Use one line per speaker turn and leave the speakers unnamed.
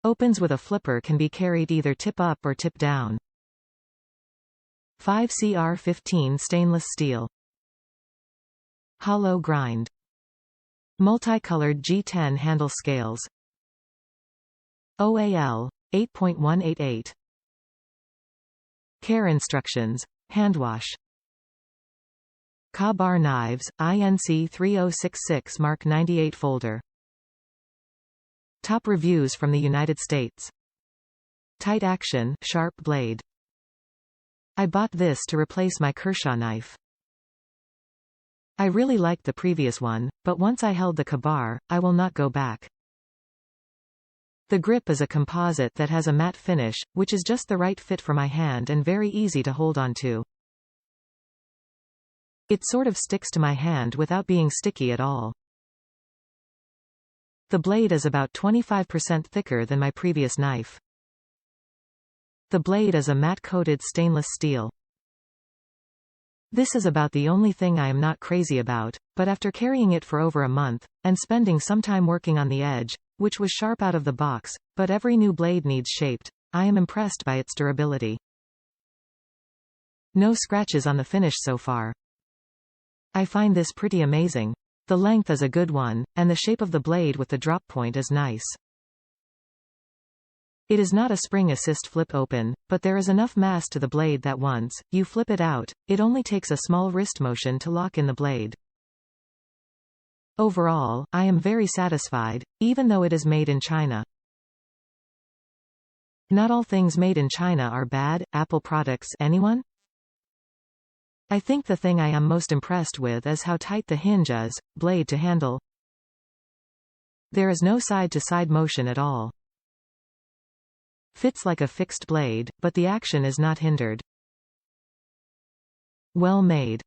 Opens with a flipper, can be carried either tip up or tip down. 5cr15 stainless steel. Hollow grind. Multicolored G10 handle scales. OAL 8.188. Care instructions. Handwash. KABAR knives, INC 3066 Mark 98 folder. Top reviews from the United States. Tight action, sharp blade. I bought this to replace my Kershaw knife. I really liked the previous one, but once I held the KABAR, I will not go back. The grip is a composite that has a matte finish, which is just the right fit for my hand and very easy to hold onto. It sort of sticks to my hand without being sticky at all. The blade is about 25% thicker than my previous knife. The blade is a matte-coated stainless steel. This is about the only thing I am not crazy about, but after carrying it for over a month, and spending some time working on the edge, which was sharp out of the box, but every new blade needs shaped, I am impressed by its durability. No scratches on the finish so far. I find this pretty amazing. The length is a good one, and the shape of the blade with the drop point is nice. It is not a spring assist flip open, but there is enough mass to the blade that once you flip it out, it only takes a small wrist motion to lock in the blade. Overall, I am very satisfied, even though it is made in China. Not all things made in China are bad. Apple products, anyone? I think the thing I am most impressed with is how tight the hinge is, blade to handle. There is no side-to-side motion at all. Fits like a fixed blade, but the action is not hindered. Well made.